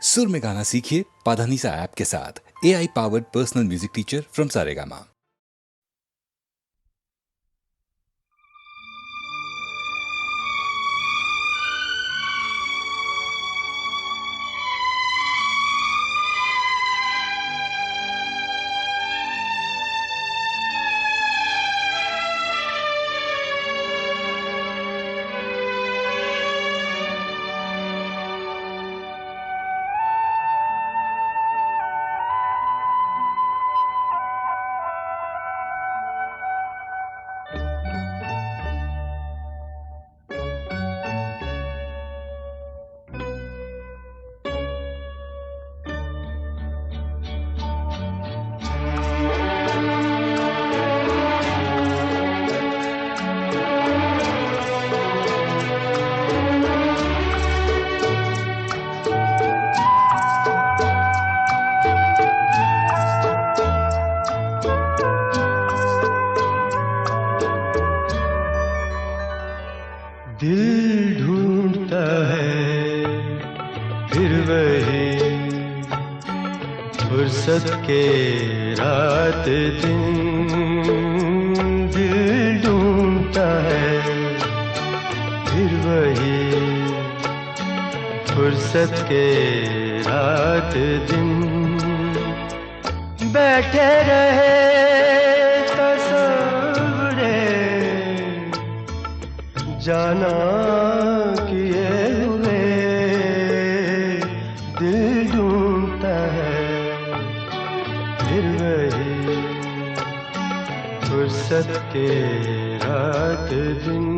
सुर में गाना सीखिए पाधानीसा ऐप के साथ। AI powered personal music teacher from Saregama. दिल ढूंढता है फिर वही फुर्सत के रात दिन। दिल ढूंढता है फिर वही फुर्सत के रात दिन। बैठे रहे तस्वुरे जाना किए हुए। दिल ढूंढता है फिर वही फुर्सत के रात दिन।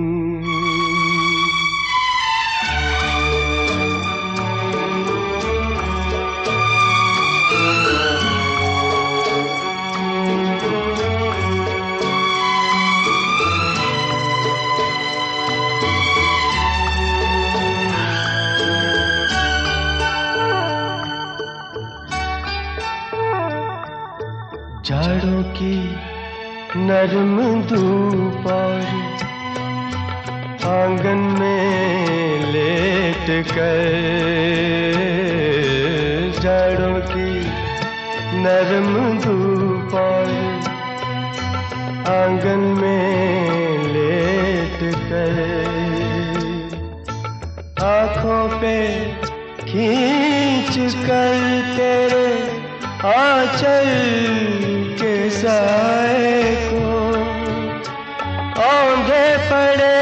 जाड़ों की नरम धूप और आंगन में लेट कर। जाड़ों की नरम धूप और आंगन में लेट कर। आँखों पे खींच कर तेरे आंचल के साए को औंधे पड़े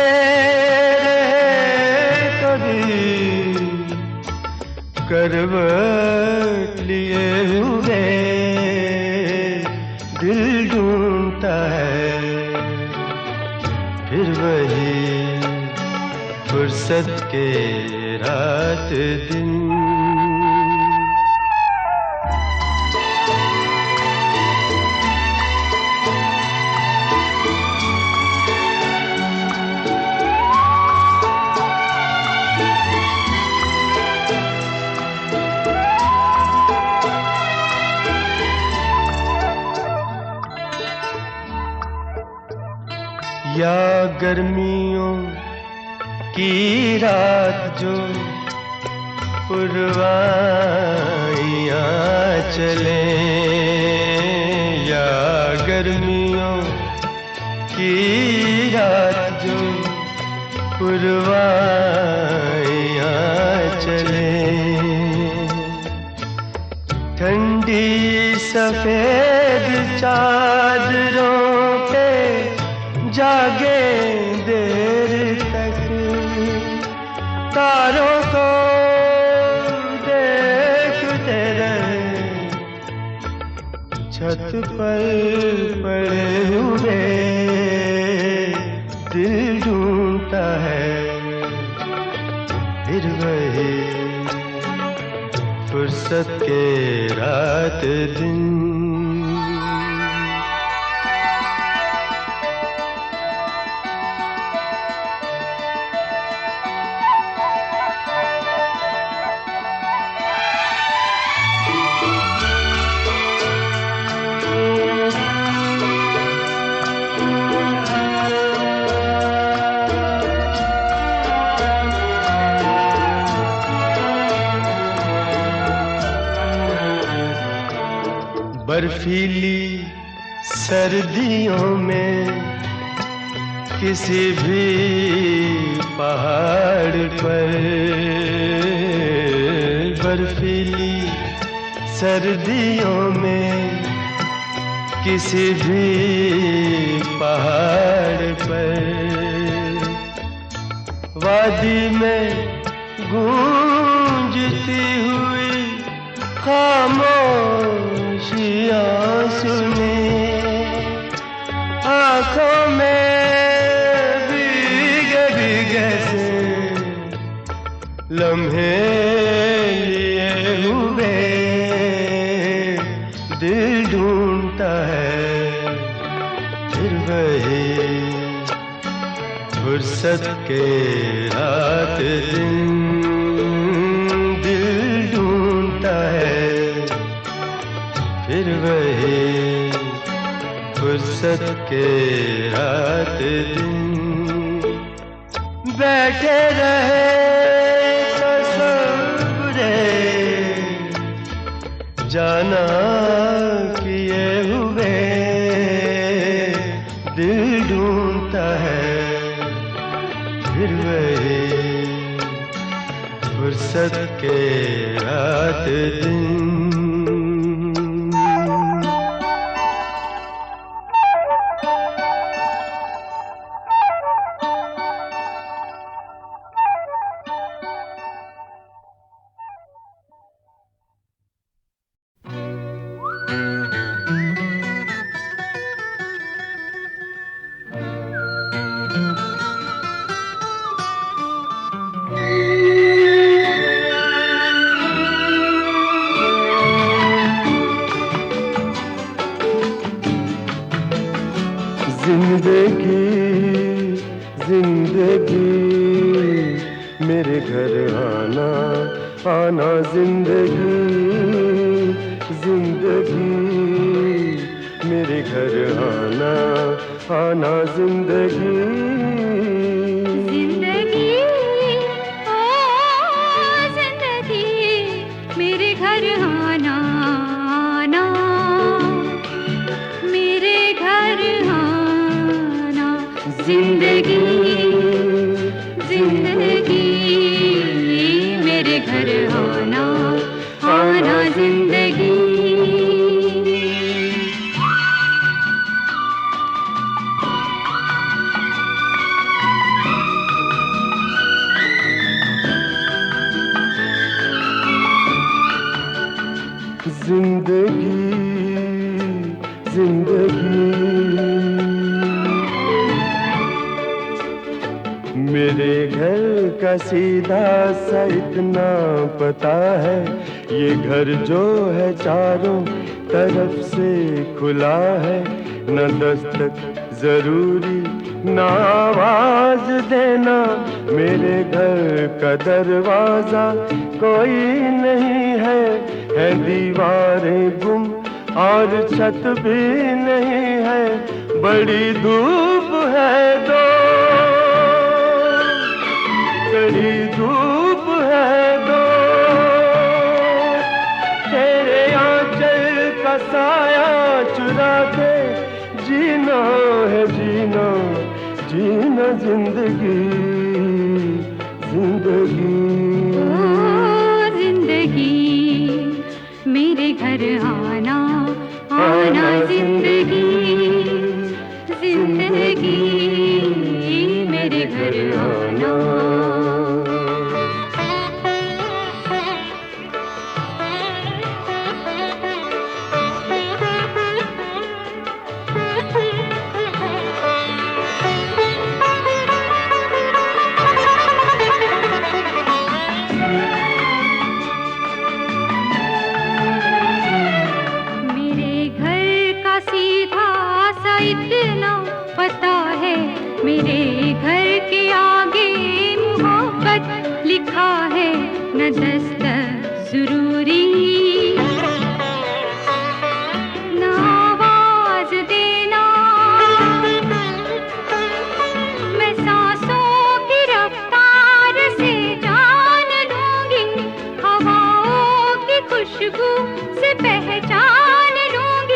रहे कभी करवट लिए हुए। दिल ढूंढता है फिर वही फुर्सत के रात दिन। या गर्मियों की रात जो पुरवाइयाँ चले। या गर्मियों की रात जो पुरवाइयाँ चले। ठंडी सफेद चादरों पे जागे देर तक। तारों को देखते रहे छत पर पड़े हुए। दिल ढूंढता है फिर वही फुर्सत के रात दिन। बर्फीली सर्दियों में किसी भी पहाड़ पर, बर्फीली सर्दियों में किसी भी पहाड़ पर, वादी में गूंजती हुई खामोशियाँ सुने, आँखों में भीगे भीगे से लम्हे लिए हुए, दिल ढूंढता है फिर वही फुर्सत के रात दिन, दिल ढूंढता है फिर वही फुर्सत के रात दिन। बैठे रहे तसव्वुरे जाना किए हुए, दिल ढूंढता है फिर वही फुर्सत के रात दिन। जिंदगी मेरे घर आना आना, जिंदगी जिंदगी मेरे घर आना आना, जिंदगी जिंदगी ओ जिंदगी मेरे घर आना आना, मेरे घर आना, जिंदगी जिंदगी मेरे घर आना आना, जिंदगी। जिंदगी जिंदगी मेरे घर का सीधा सा इतना पता है, ये घर जो है चारों तरफ से खुला है, न दस्तक जरूरी न आवाज देना, मेरे घर का दरवाजा कोई नहीं है दीवारें गुम और छत भी नहीं है, बड़ी धूप है दो, बड़ी धूप है दो, तेरे आंचल का साया चुरा के जीना है जीना, जीना जिंदगी जिंदगी। ओ जिंदगी मेरे घर आना आना, जिंदगी जिंदगी मेरे घर आना। इतना पता है मेरे घर के आगे मोहब्बत लिखा है, न दस्तक जरूरी न आवाज देना, मैं सांसों की रफ्तार से जान लूंगी, हवाओं की खुशबू से पहचान लूंगी,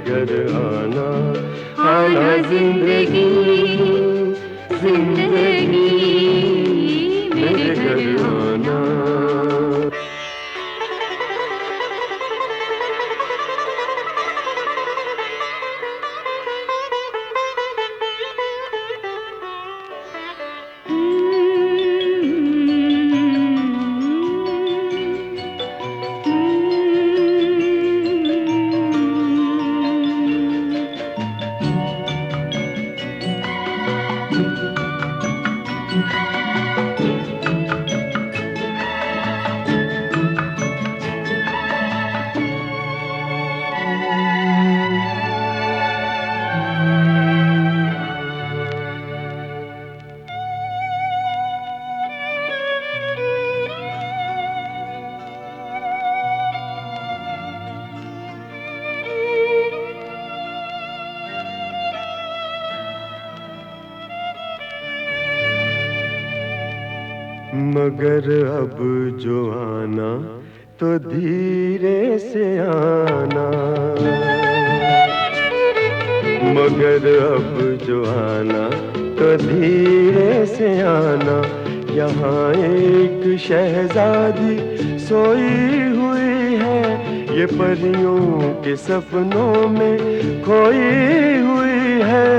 घर आना, आना जिंदगी, जिंदगी मेरे घर आना। मगर अब जो आना तो धीरे से आना, मगर अब जो आना तो धीरे से आना। यहाँ एक शहजादी सोई हुई है, ये परियों के सपनों में खोई हुई है।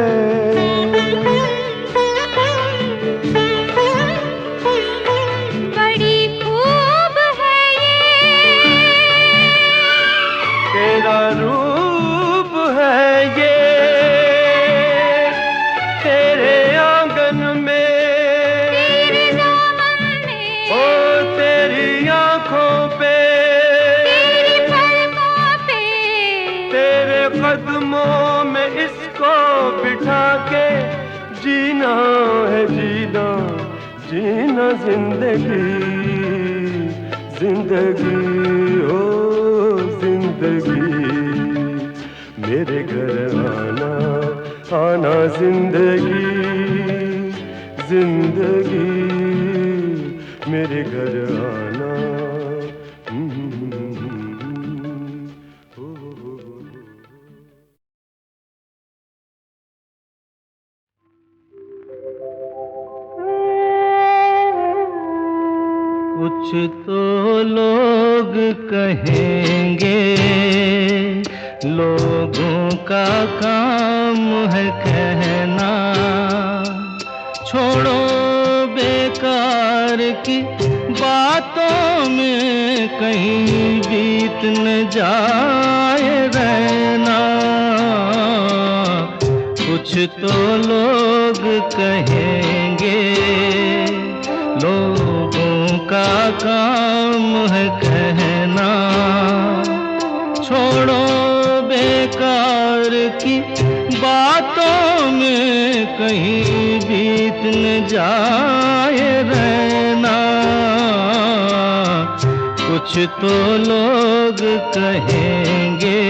रूप है ये तेरे आंगन में, तेरे दामन में, ओ तेरी आंखों पे, तेरी पलकों पे, तेरे कदमों में इसको बिठा के जीना है, जीना जीना जिंदगी, जिंदगी ओ जिंदगी मेरे घर आना, आना जिंदगी, जिंदगी मेरे घर आना। कुछ तो लोग कहेंगे, लोगों का काम है कहना, छोड़ो बेकार की बातों में कहीं बीत न जाए रहना। कुछ तो लोग कहेंगे, लोगों का काम है कहना, छोड़ो बेकार की बातों में कहीं बीत न जाए रहना। कुछ तो लोग कहेंगे।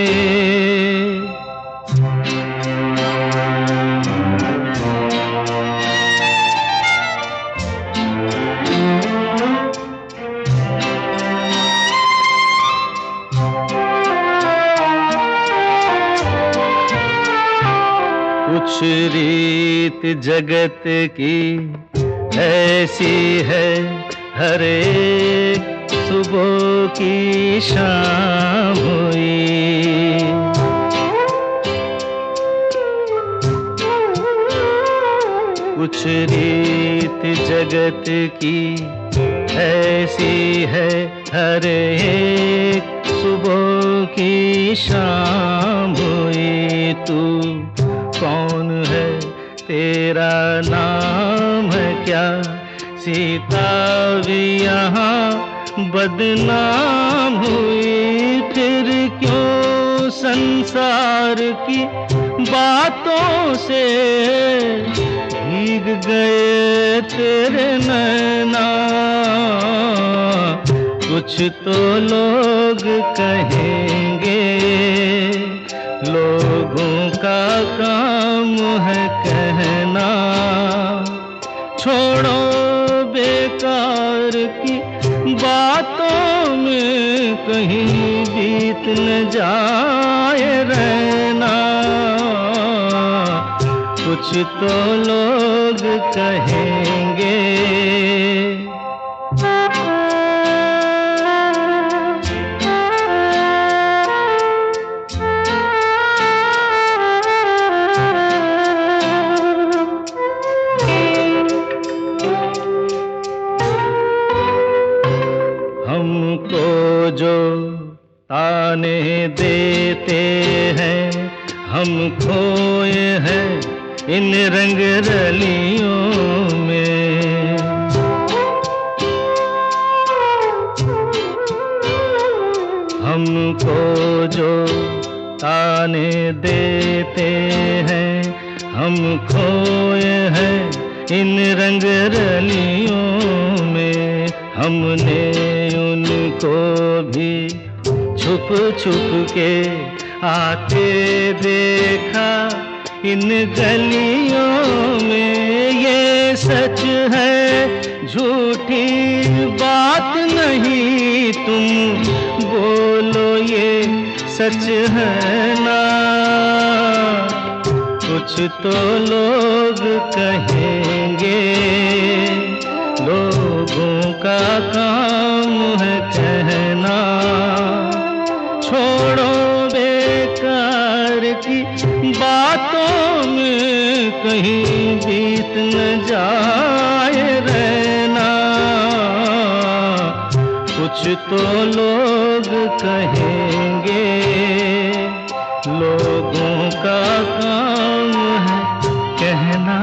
कुछ रीत जगत की ऐसी है, हर एक सुबह की शाम हुई। कुछ रीत जगत की ऐसी है, हर एक सुबह की शाम हुई। तू कौन है, तेरा नाम है क्या? सीता भी यहाँ बदनाम हुई। फिर क्यों संसार की बातों से भीग गए तेरे नैना? कुछ तो लोग कहेंगे, लोगों का काम है कहना, छोड़ो बेकार की बातों में कहीं बीत न जाए रहना। कुछ तो लोग कहेंगे। हमको जो ताने देते हैं, हम खोए हैं इन रंग रलियों में। हमको जो ताने देते हैं, हम खोए हैं इन रंग रलियों में। हमने उनको भी छुप छुप के आते देखा इन गलियों में। ये सच है झूठी बात नहीं, तुम बोलो ये सच है ना। कुछ तो लोग कहेंगे, लोगों का काम है कहना। छोड़ो बेकार की बातों में कहीं बीत न जाए रहना। कुछ तो लोग कहेंगे, लोगों का काम है कहना।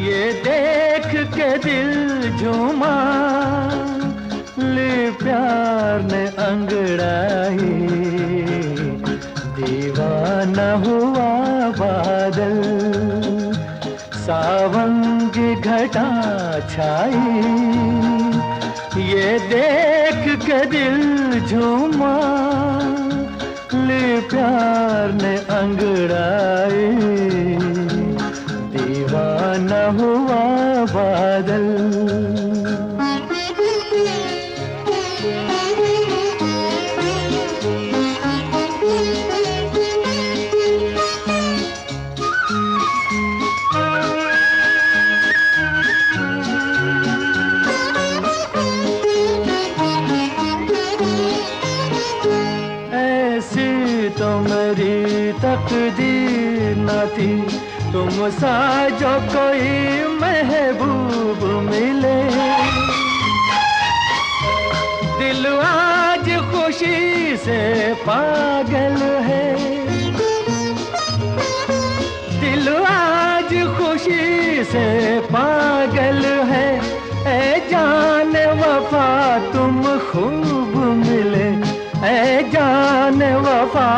ये देख के दिल झूमा, ले प्यार ने अंगड़ाई। दीवाना हुआ बादल, सावन की घटा छाई। ये देख के दिल झूमा, ले प्यार ने अंगड़ाई। दीवाना हुआ बादल। ऐसी तो मेरी तकदीर न थी, तुम सा जो कोई महबूब मिले। दिल आज खुशी से पागल है, दिल आज खुशी से पागल है। ऐ जान वफा तुम खूब मिले, ऐ जान वफा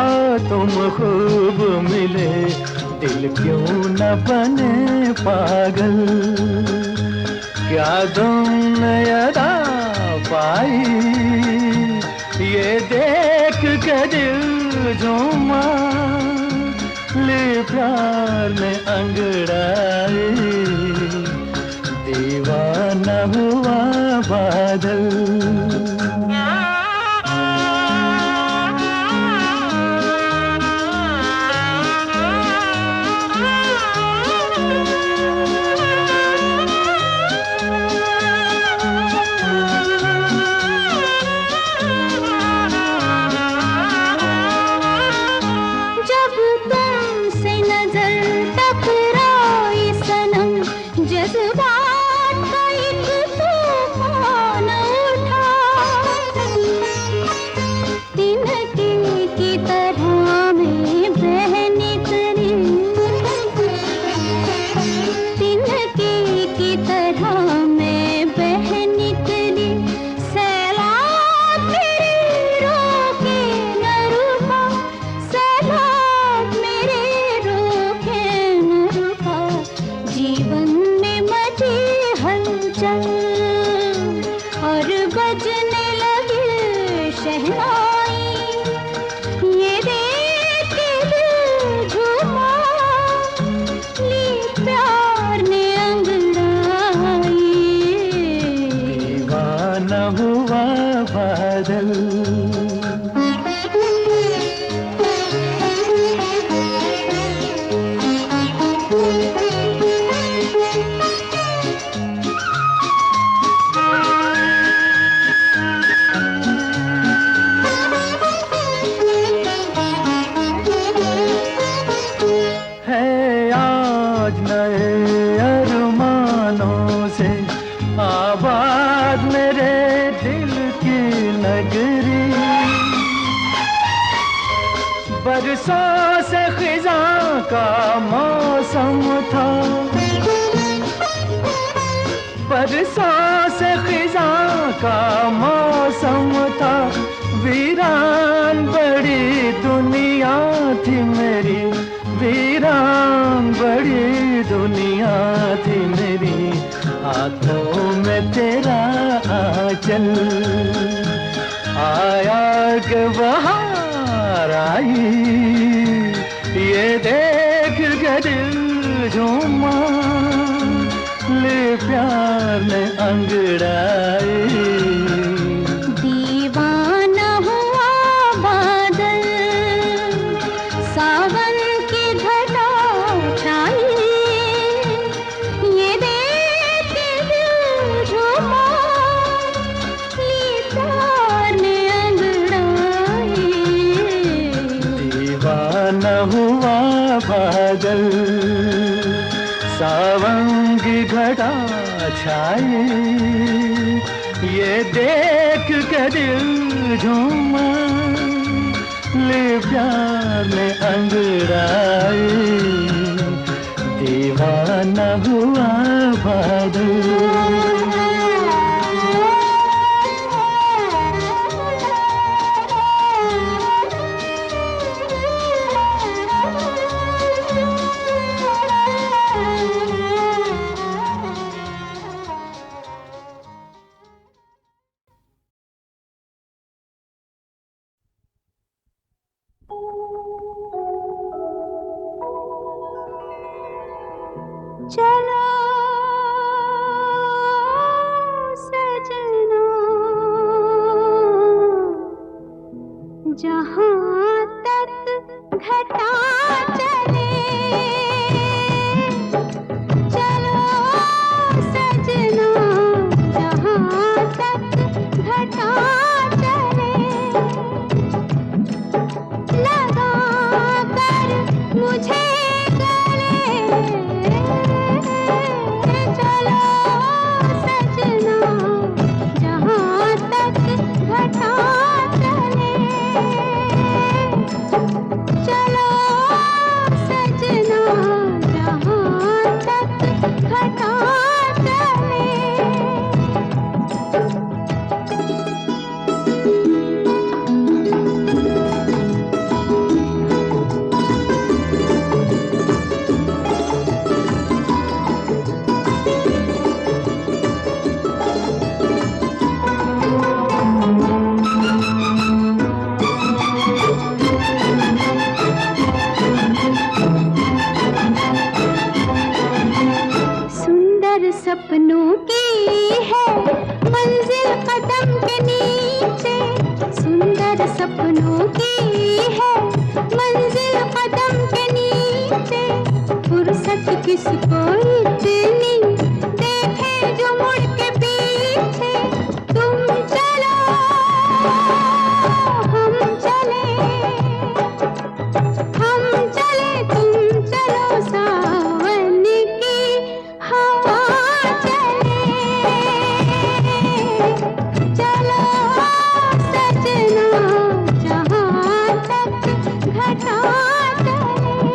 तुम खूब मिले। दिल क्यों न बने पागल, क्या तुमने अदा पाई। ये देख के दिल झूमा, ले प्यार ने अंगड़ाई। दीवाना हुआ बादल। जज्बात का एक तूफान उठा। और बजने लगी शहनाई, ये देख के दिल झूमा, ली प्यार ने अंगड़ाई। दीवाना हुआ बादल, बरसों से खिज़ां का मौसम था, बरसों से खिज़ां का मौसम था। वीरान बड़ी दुनिया थी मेरी, वीरान बड़ी दुनिया थी मेरी। हाथों में तेरा आंचल आया के बहार आई, ये देख के दिल झूमा, ले प्यार ने अंगड़ाई। दीवाना हुआ बादल, सावन की घटा छाई, ये देख के दिल झूमा, ले प्यार ने अंगड़ाई। दीवाना हुआ बादल, सावन की घटा छाई, ये देख के दिल झूमा, ले प्यार में अंगड़ाई। दीवाना हुआ बादल। चलो सजना, जहाँ तक घटा चले, चलो सजना, जहाँ तक घटा चले, लगा कर मुझे सपनों की है मंजिल कदम के नीचे, सुंदर सपनों की है मंजिल कदम के नीचे। फुर्सत किसको इतनी देखे जो मुड़ के पीछे। तुम चलो हम चले, हम चले तुम चलो, सावन की हवा चले। चलो सजना, जहाँ तक घटा चले।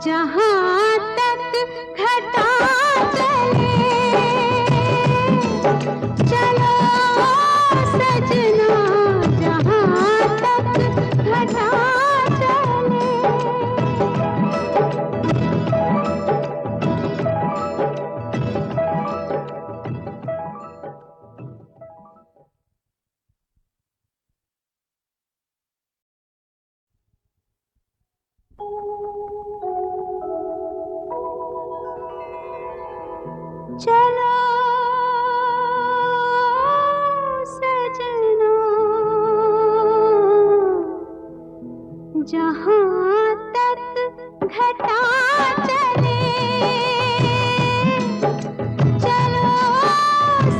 जहाँ तक घटा चले चलो सजना जहाँ तक घटा चले चलो सजना जहाँ तक घटा चले चलो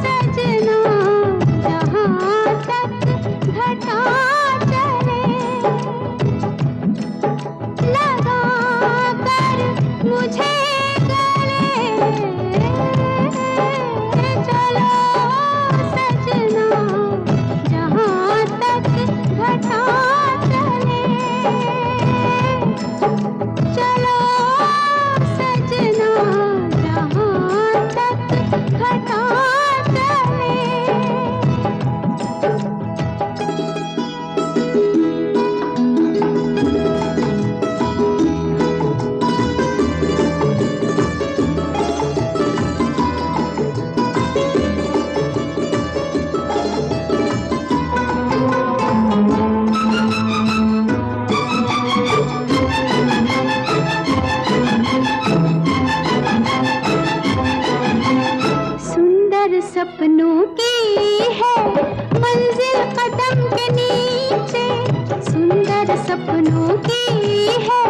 सजना जहाँ तक घटा चले लगा कर मुझे सपनों की है मंजिल कदम के नीचे सुंदर सपनों की है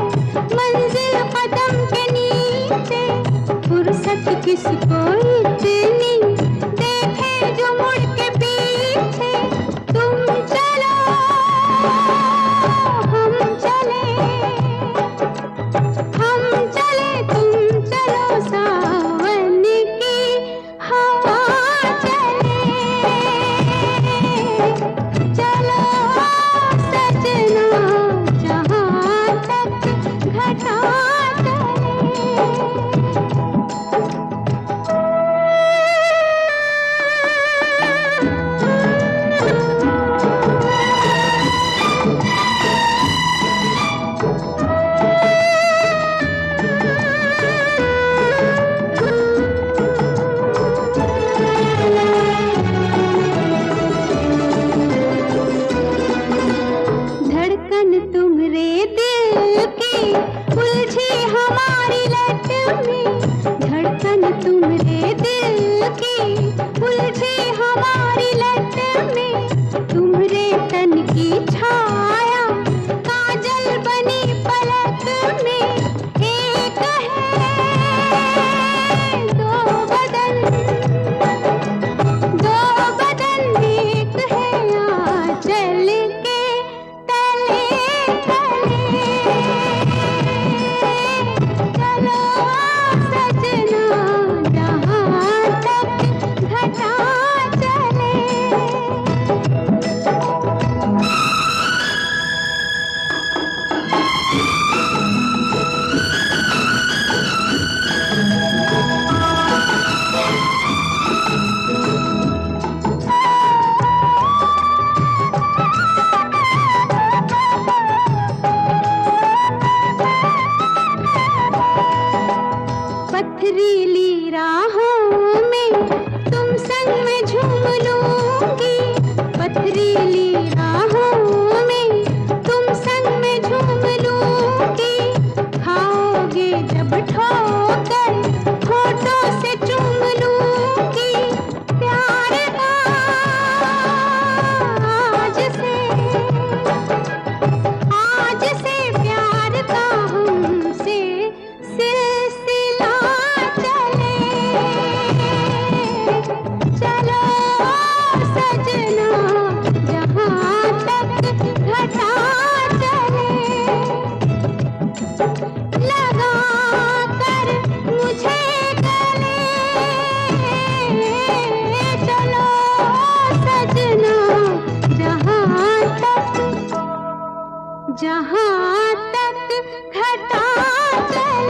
मंजिल कदम के नीचे फुर्सत किसको इतनी देखे जो मुड़ के पीछे तुम चलो हम चले तुम चलो सावन की हवा चलो सजना जहाँ तक घटा धड़कन तुम्हारे दिल की उलझी हमारी लट में धड़कन तुम्हारे दिल की उलझी हमारी लट में तुम्हारे तन की छाया काजल बनी पलक में एक है दो बदन एक है आंचल के तले चलो सजना जहाँ तक घटा चले पथरीली राहों में तुम संग में झूम लूंगी पथरीली राहों में तुम संग में झूम लूंगी खाओगे जब ठोकर होठों से चूम लूंगी प्यार आज से प्यार का हमसे सिलसिला चले चलो सजना जहाँ तक घटा चले लगा कर मुझे गले चलो सजना जहाँ तक घटा चले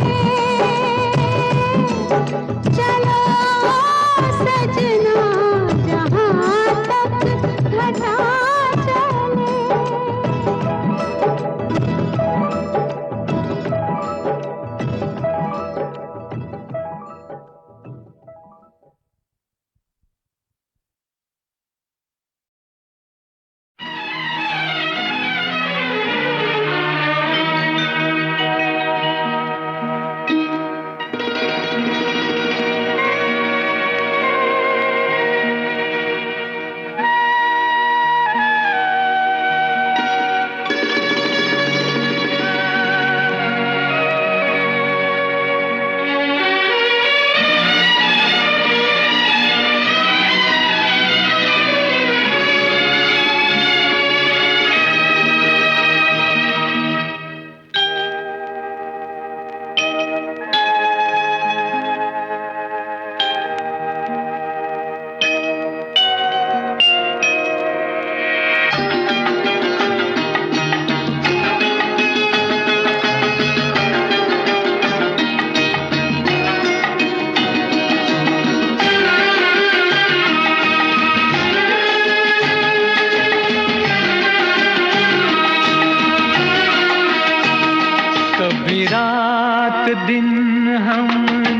दिन हम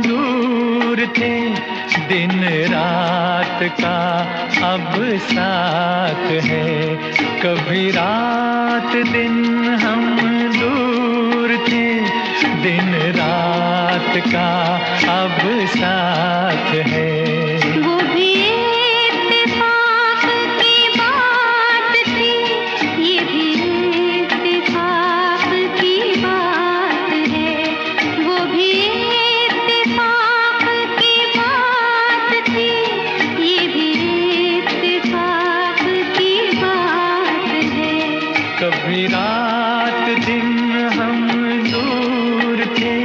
दूर थे, दिन रात का अब साथ है। कभी रात दिन हम दूर थे, दिन रात का अब साथ है। वो भी इत्तेफाक की बात थी, ये भी इत्तेफाक की बात है। वो भी इत्तेफाक की बात थी, ये भी इत्तेफाक की बात है। कभी रात दिन हम दूर थे।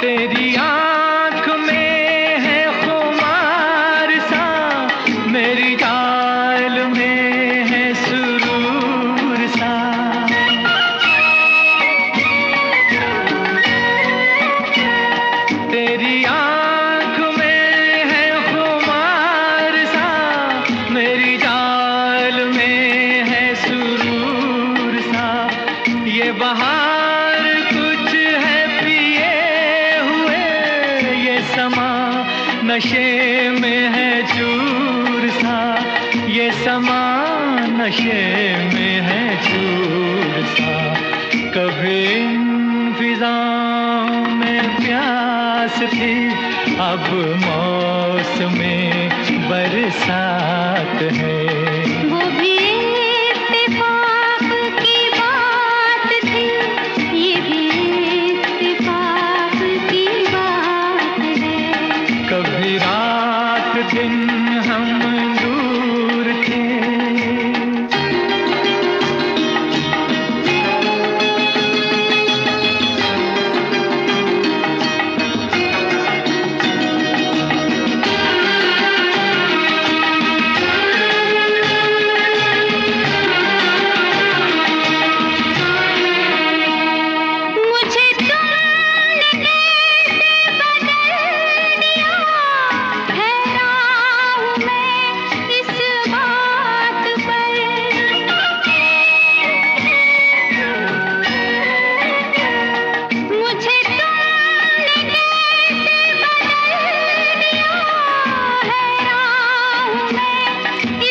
तेरी आँख में है खुमार सा, मेरी चाल में है सुरूर सा। तेरी आँख में है खुमार सा, मेरी चाल में है सुरूर सा। ये बहार कुछ है पिए हुए, ये समा नशे में है चूर सा। ये समा नशे में है चूर सा। कभी इन फिजाओं में प्यास थी, अब मौसमे बरसात है। वो भी इत्तेफाक की बात थी, ये भी इत्तेफाक की बात है। कभी रात दिन हम दूर थे। मुझे तुमने कैसे बदल दिया, हैरान हूँ मैं इस बात पर। मुझे तुमने कैसे बदल दिया, हैरान हूँ मैं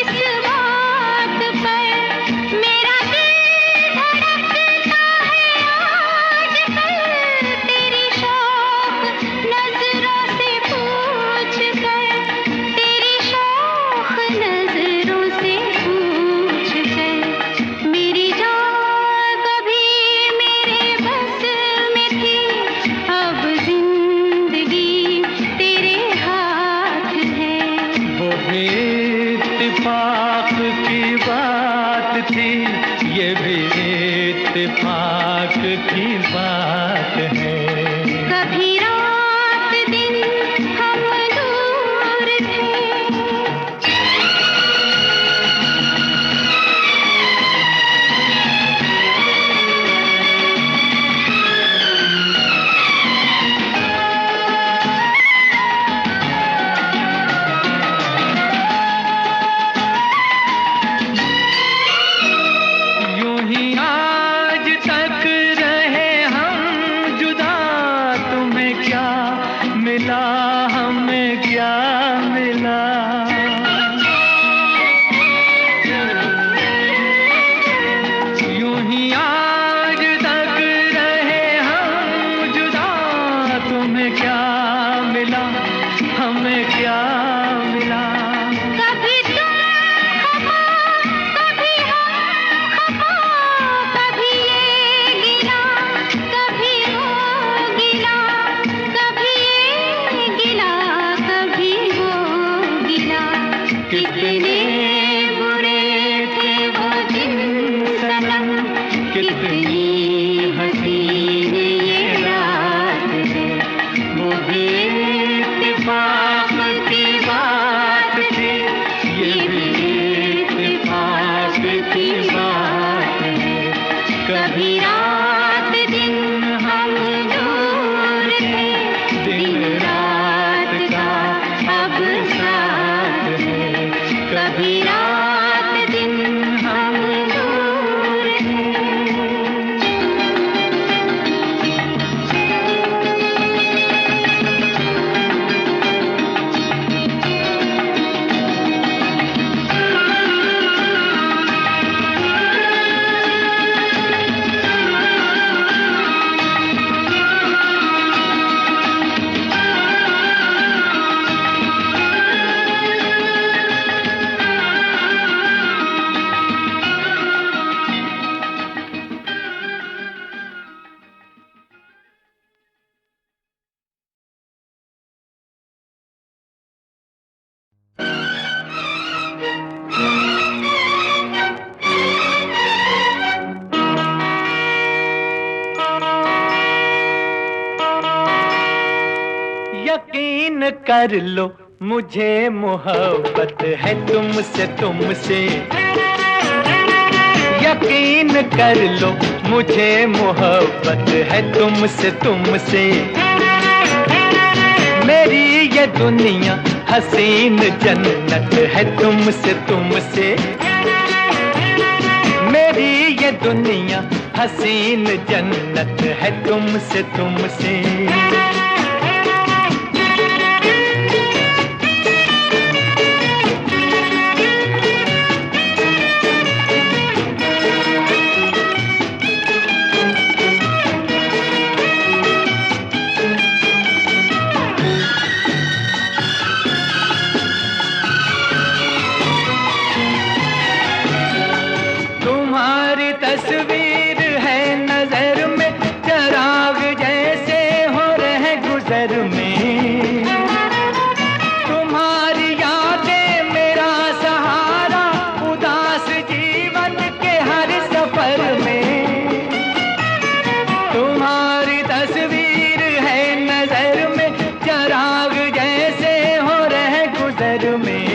इस बात पर। मेरा दिल धड़कता है आजकल, तेरी शौक नजरों से पूछ कर। तेरी शौक नजरों से पूछ कर। मेरी जान कभी मेरे बस में थी, अब जिंदगी तेरे हाथ है। वो भी इत्तेफाक की बात थी, ये भी इत्तेफाक की बात है। कभी रात दिन हम दूर थे। यूं ही आज तक रहे हम जुदा, तुम्हें क्या मिला हमें क्या मिला। यूं ही आज तक रहे हम जुदा, तुम्हें क्या मिला हमें क्या मिला। कभी तुम खफा, कभी हम खफा, कभी ये गिला, कभी वो गिला, कभी ये गिला, कभी वो गिला। कितने बुरे थे वो दिन सनम, कितनी हसीन ये रात है। वो भी इत्तेफाक की बात थी, ये भी इत्तेफाक की बात कभी रात दिन हम दूर थे, दिन रात का अब साथ है। कभी रात दिन हम दूर थे। यकीन कर लो मुझे मोहब्बत है तुमसे तुमसे। यकीन कर लो मुझे मोहब्बत है तुमसे तुमसे। मेरी ये दुनिया हसीन जन्नत है तुमसे तुमसे। मेरी ये दुनिया हसीन जन्नत है तुमसे तुमसे। तस्वीर है नजर में, चराग जैसे हो रहे गुजर में। तुम्हारी यादें मेरा सहारा, उदास जीवन के हर सफर में। तुम्हारी तस्वीर है नजर में, चराग जैसे हो रहे गुजर में।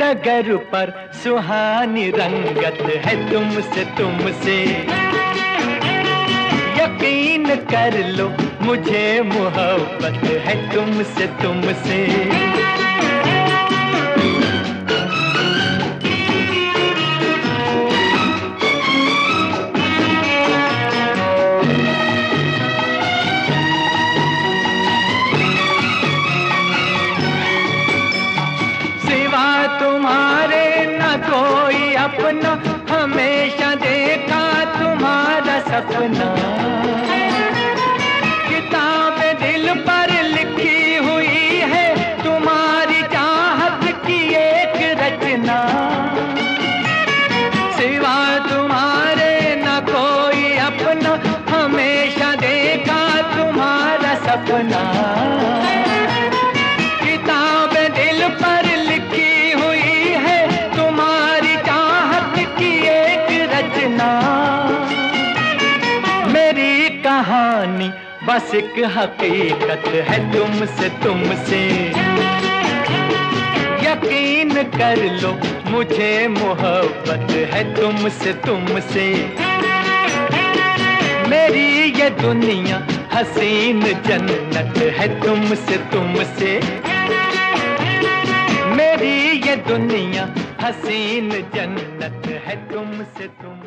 डगर पर सुहानी रंगत है तुमसे तुमसे। यकीन कर लो मुझे मोहब्बत है तुमसे तुमसे। तुम्हारे न कोई अपना, हमेशा देखा तुम्हारा सपना। किताब दिल पर लिखी हुई है तुम्हारी चाहत की एक रचना। सिवा तुम्हारे न कोई अपना, हमेशा देखा तुम्हारा सपना। किताब दिल पर लिखी हुई है तुम्हारी चाहत की एक रचना। मेरी कहानी बस एक हकीकत है तुमसे तुमसे। यकीन कर लो मुझे मोहब्बत है तुमसे तुमसे। मेरी ये दुनिया हसीन जन्नत है तुमसे तुमसे। मेरी ये दुनिया हसीन जन्नत है तुमसे तुम।